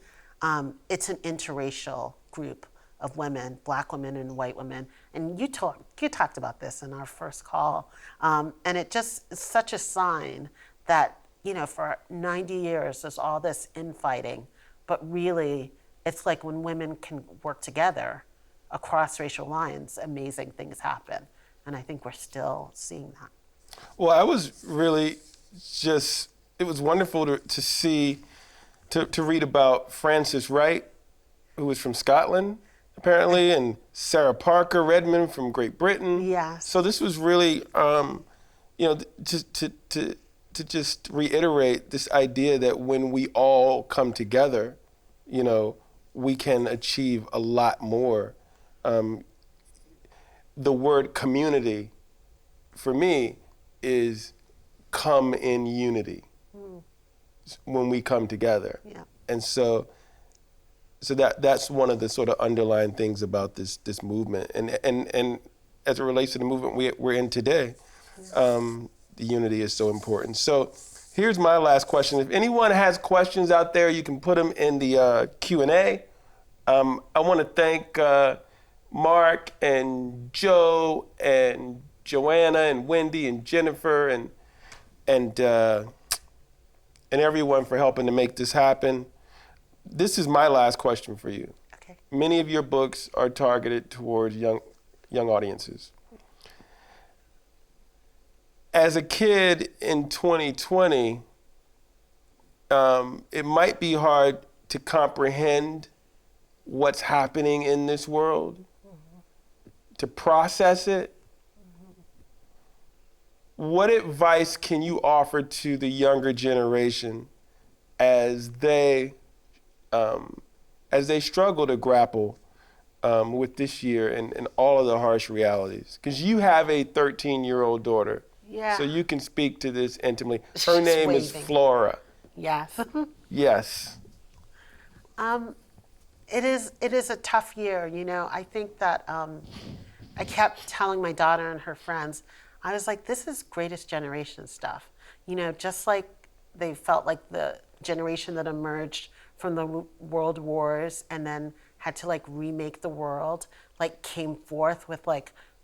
it's an interracial group of women, black women and white women. And you talked about this in our first call. And it just is such a sign that, for 90 years, there's all this infighting, but really it's like when women can work together across racial lines, amazing things happen. And I think we're still seeing that. Well, I was really it was wonderful to see, to read about Frances Wright, who was from Scotland, apparently, and Sarah Parker Redmond from Great Britain. Yes. So this was really, to just reiterate this idea that when we all come together, we can achieve a lot more. The word community, for me, is come in unity when we come together. Yeah. And so that's one of the sort of underlying things about this movement. And as it relates to the movement we're in today, the unity is so important. So here's my last question. If anyone has questions out there, you can put them in the Q&A. I want to thank Mark and Joe and Joanna and Wendy and Jennifer and everyone for helping to make this happen. This is my last question for you. Okay. Many of your books are targeted towards young audiences. As a kid in 2020, it might be hard to comprehend what's happening in this world, to process it. What advice can you offer to the younger generation as they struggle to grapple with this year and all of the harsh realities? Because you have a 13-year-old daughter, Yeah. so you can speak to this intimately. Her name is waving. Flora. Yes. Yes. It is a tough year. I think that I kept telling my daughter and her friends, I was like, this is greatest generation stuff. Just like they felt like the generation that emerged from the world wars and then had to remake the world, came forth with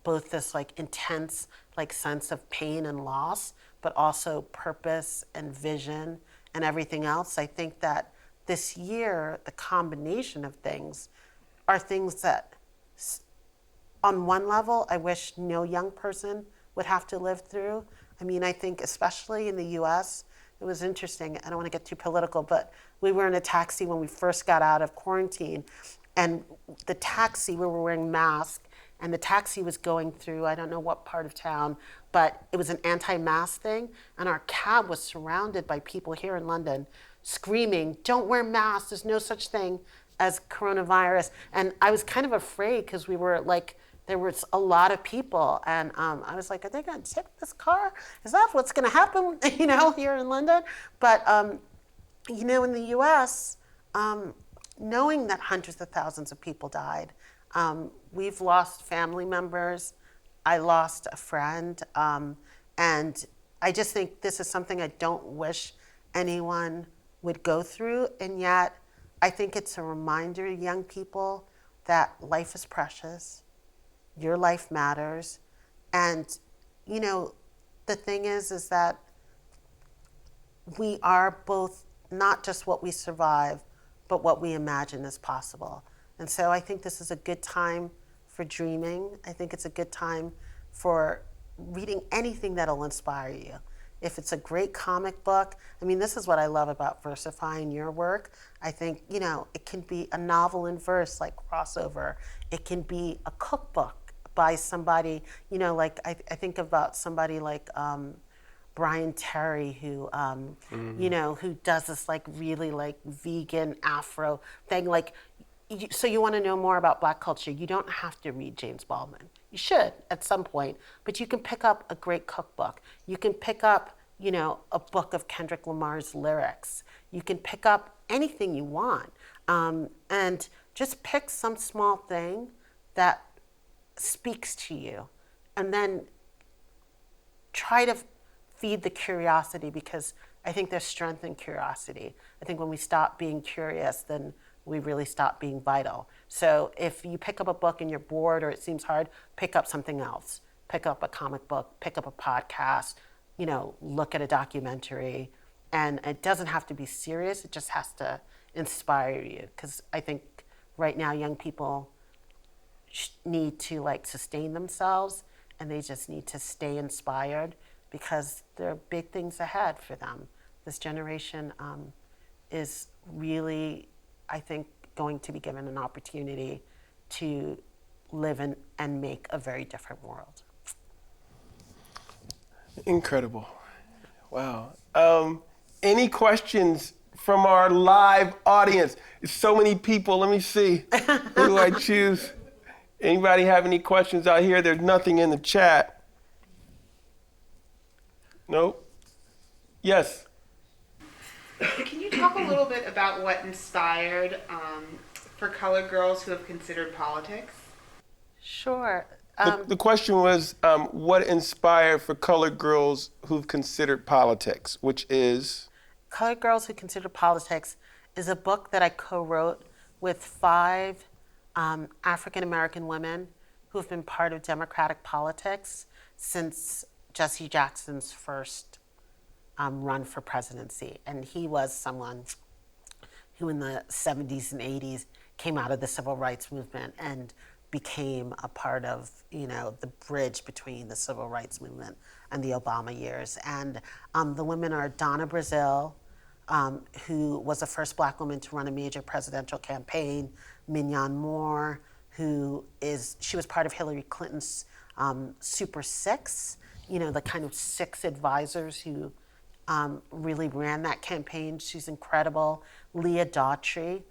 both this intense sense of pain and loss, but also purpose and vision and everything else. I think that this year, the combination of things are things that, on one level, I wish no young person would have to live through. I think especially in the US, it was interesting. I don't want to get too political, but we were in a taxi when we first got out of quarantine, and the taxi, we were wearing masks, and the taxi was going through, I don't know what part of town, but it was an anti-mask thing, and our cab was surrounded by people here in London screaming, don't wear masks, there's no such thing as coronavirus. And I was kind of afraid because we were there was a lot of people, and I was like, are they going to take this car? Is that what's going to happen, here in London? But, in the US, knowing that hundreds of thousands of people died, we've lost family members. I lost a friend, and I just think this is something I don't wish anyone would go through, and yet I think it's a reminder to young people that life is precious, your life matters, and the thing is that we are both not just what we survive, but what we imagine is possible. And so I think this is a good time for dreaming. I think it's a good time for reading anything that'll inspire you. If it's a great comic book, I mean, this is what I love about versifying your work. I think, it can be a novel in verse like Crossover. It can be a cookbook by somebody, like I think about somebody like Brian Terry, who, who does this like really like vegan Afro thing. Like, so you want to know more about Black culture, you don't have to read James Baldwin. You should at some point, but you can pick up a great cookbook. You can pick up, a book of Kendrick Lamar's lyrics. You can pick up anything you want, and just pick some small thing that speaks to you, and then try to feed the curiosity, because I think there's strength in curiosity. I think when we stop being curious, then we really stop being vital. So if you pick up a book and you're bored or it seems hard, pick up something else. Pick up a comic book, pick up a podcast, look at a documentary. And it doesn't have to be serious, it just has to inspire you. Because I think right now young people need to sustain themselves, and they just need to stay inspired, because there are big things ahead for them. This generation is really, I think, going to be given an opportunity to live in and make a very different world. Incredible. Wow. Any questions from our live audience? There's so many people. Let me see. Who do I choose? Anybody have any questions out here? There's nothing in the chat. Nope. Yes. Can you talk a little bit about what inspired for colored girls who have considered politics? Sure. The question was, what inspired for colored girls who've considered politics, which is? Colored Girls Who Consider Politics is a book that I co-wrote with 5 African-American women who have been part of Democratic politics since Jesse Jackson's first run for presidency. And he was someone who in the 70s and 80s came out of the civil rights movement and became a part of, the bridge between the civil rights movement and the Obama years. And the women are Donna Brazile, who was the first Black woman to run a major presidential campaign, Mignon Moore, she was part of Hillary Clinton's Super Six, the kind of 6 advisors who really ran that campaign. She's incredible. Leah Daughtry.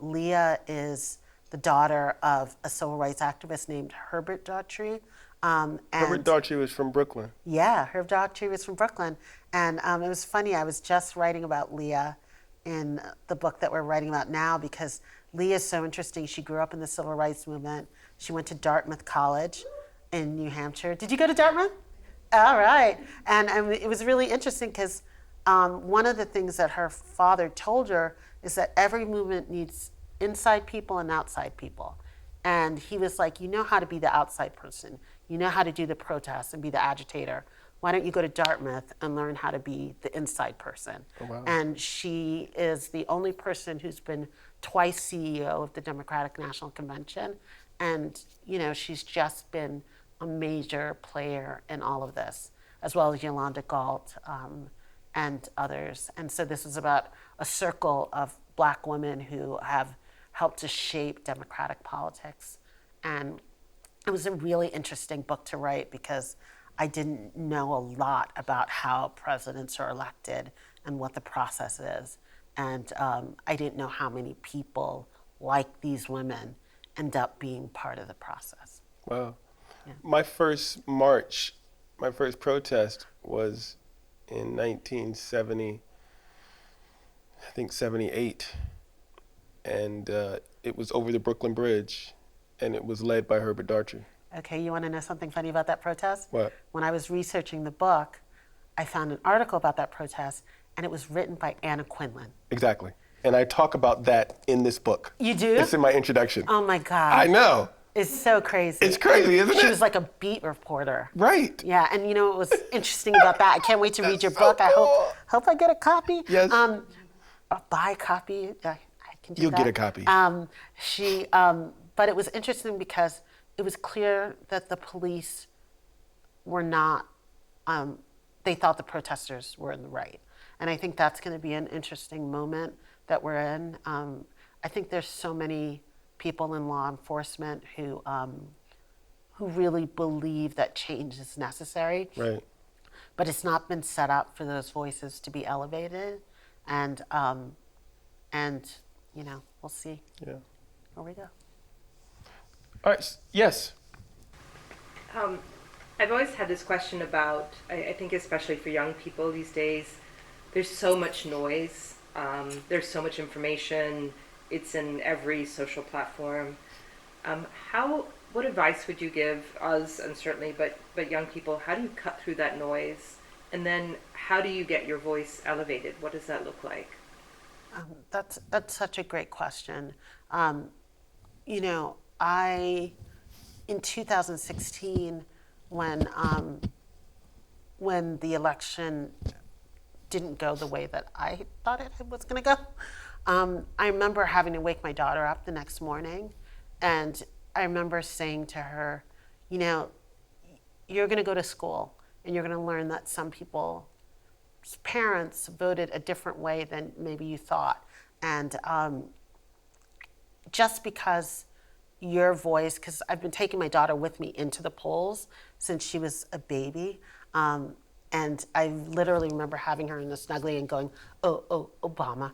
Leah is the daughter of a civil rights activist named Herbert Daughtry. Herbert Daughtry was from Brooklyn. Yeah, Herb Daughtry was from Brooklyn. And it was funny, I was just writing about Leah in the book that we're writing about now, because Leah's so interesting. She grew up in the civil rights movement. She went to Dartmouth College in New Hampshire. Did you go to Dartmouth? All right. And it was really interesting because one of the things that her father told her is that every movement needs inside people and outside people. And he was like, you know how to be the outside person. You know how to do the protests and be the agitator. Why don't you go to Dartmouth and learn how to be the inside person? Oh, wow. And she is the only person who's been twice CEO of the Democratic National Convention. And, she's just been a major player in all of this, as well as Yolanda Galt and others. And so this is about a circle of Black women who have helped to shape Democratic politics. And it was a really interesting book to write because I didn't know a lot about how presidents are elected and what the process is. And I didn't know how many people like these women end up being part of the process. Wow. Yeah. My first march, my first protest was in 1970, I think 78. And it was over the Brooklyn Bridge, and it was led by Herbert Daughtry. Okay, you want to know something funny about that protest? What? When I was researching the book, I found an article about that protest, and it was written by Anna Quinlan. Exactly. And I talk about that in this book. You do? It's in my introduction. Oh my God. I know. It's so crazy. It's crazy, isn't it? She was like a beat reporter. Right. Yeah, and you know what was interesting about that? I can't wait to read your so book. I cool. hope I get a copy. Yes. I'll buy a copy. I can do You'll that. get a copy. But it was interesting because it was clear that the police were not, they thought the protesters were in the right. And I think that's going to be an interesting moment that we're in. I think there's so many people in law enforcement who really believe that change is necessary. Right. But it's not been set up for those voices to be elevated, and you know, we'll see. Yeah. Where we go. All right. Yes. I've always had this question about, I think especially for young people these days, there's so much noise, there's so much information, it's in every social platform. What advice would you give us, and certainly, but young people, how do you cut through that noise? And then how do you get your voice elevated? What does that look like? That's such a great question. You know, in 2016, when the election didn't go the way that I thought it was going to go, I remember having to wake my daughter up the next morning, and I remember saying to her, you know, you're going to go to school and you're going to learn that some people's parents voted a different way than maybe you thought. And just because your voice, because I've been taking my daughter with me into the polls since she was a baby. And I literally remember having her in the snuggly and going, oh, Obama.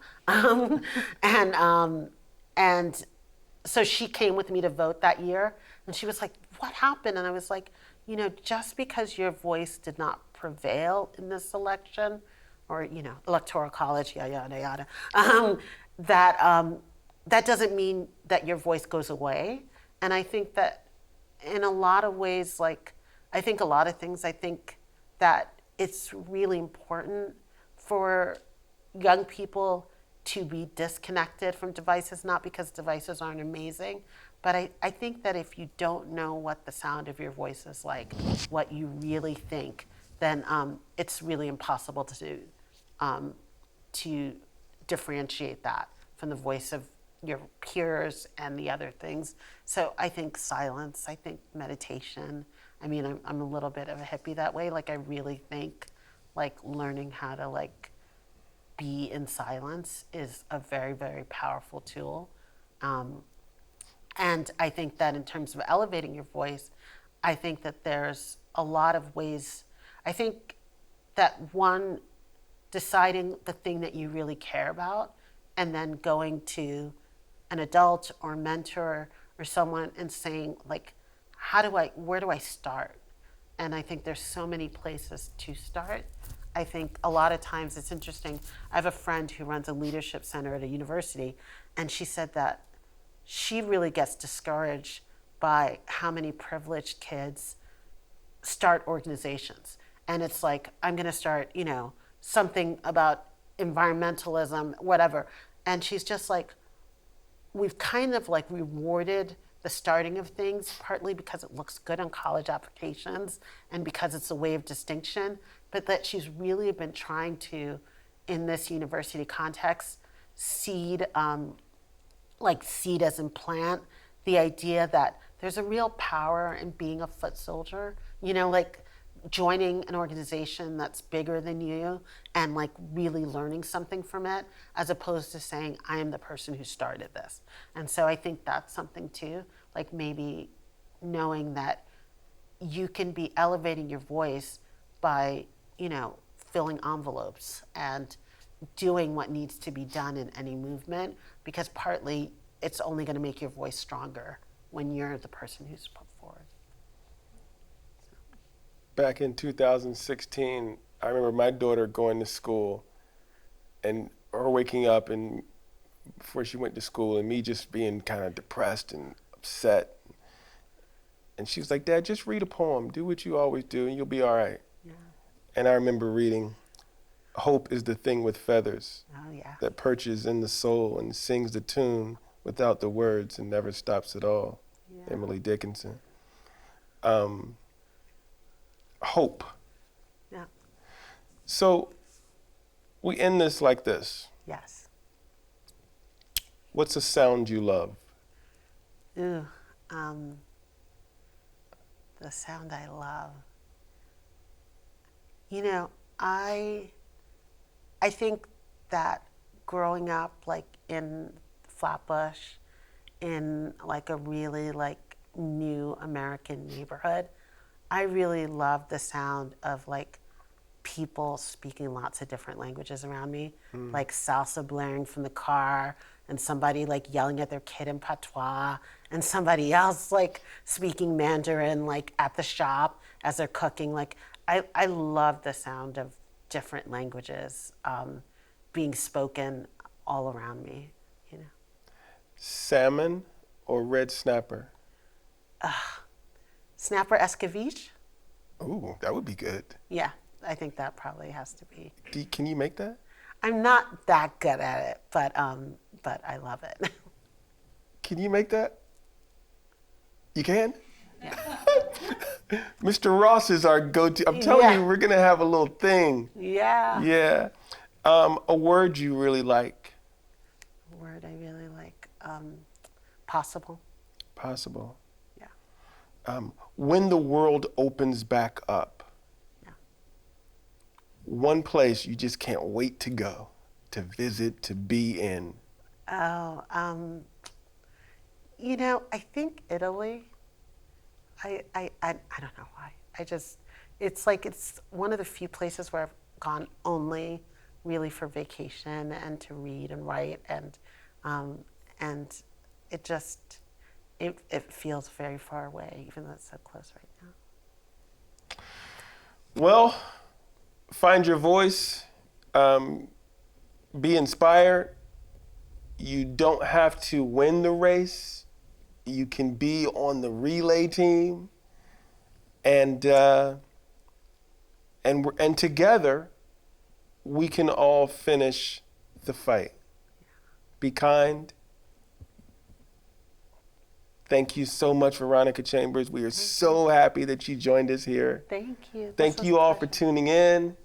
And so she came with me to vote that year, and she was like, what happened? And I was like, you know, just because your voice did not prevail in this election, or, you know, electoral college, yada, yada, that doesn't mean that your voice goes away. And I think that in a lot of ways, like, I think a lot of things, I think that it's really important for young people to be disconnected from devices, not because devices aren't amazing, but I think that if you don't know what the sound of your voice is like, what you really think, then it's really impossible to differentiate that from the voice of your peers and the other things. So I think silence, I think meditation. I mean, I'm a little bit of a hippie that way. Like, I really think like learning how to like be in silence is a very, very powerful tool. And I think that in terms of elevating your voice, I think that there's a lot of ways. I think that one, deciding the thing that you really care about, and then going to an adult or mentor or someone and saying, like, where do I start? And I think there's so many places to start. I think a lot of times it's interesting. I have a friend who runs a leadership center at a university, and she said that she really gets discouraged by how many privileged kids start organizations. And it's like, I'm gonna start, you know, something about environmentalism, whatever. And she's just like, we've kind of like rewarded the starting of things, partly because it looks good on college applications and because it's a way of distinction, but that she's really been trying to, in this university context, seed as in plant, the idea that there's a real power in being a foot soldier, you know, like joining an organization that's bigger than you and like really learning something from it, as opposed to saying, I am the person who started this. And so I think that's something too, like maybe knowing that you can be elevating your voice by, you know, filling envelopes and doing what needs to be done in any movement, because partly it's only going to make your voice stronger when you're the person who's put forward. Back in 2016, I remember my daughter going to school and her waking up and before she went to school and me just being kind of depressed and upset. And she was like, Dad, just read a poem. Do what you always do and you'll be all right. Yeah. And I remember reading, hope is the thing with feathers Oh, yeah. that perches in the soul and sings the tune without the words and never stops at all. Yeah. Emily Dickinson. Hope. Yeah. So we end this like this. Yes. What's a sound you love? Ooh, the sound I love. You know, I think that growing up like in Flatbush, in like a really like new American neighborhood, I really loved the sound of like people speaking lots of different languages around me, like salsa blaring from the car, and somebody like yelling at their kid in patois, and somebody else like speaking Mandarin like at the shop as they're cooking. Like I love the sound of different languages being spoken all around me. You know, Salmon or red snapper? snapper escabeche. Ooh, that would be good. Yeah, I think that probably has to be. Can you make that? I'm not that good at it, but I love it. Can you make that? You can? Mr. Ross is our go-to. I'm telling you, we're going to have a little thing. Yeah. Yeah. A word you really like? A word I really like. Possible. Possible. Yeah. When the world opens back up, Yeah. one place you just can't wait to go, to visit, to be in. Oh, you know, I think Italy. I don't know why. It's like it's one of the few places where I've gone only really for vacation and to read and write, and it just it feels very far away, even though it's so close right now. Well, find your voice, be inspired. You don't have to win the race. You can be on the relay team, and together we can all finish the fight. Be kind. Thank you so much, Veronica Chambers. We are so happy that you joined us here. Thank you. Thank you all for tuning in,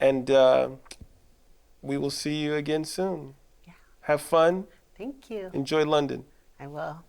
and we will see you again soon. Yeah. Have fun. Thank you. Enjoy London. I will.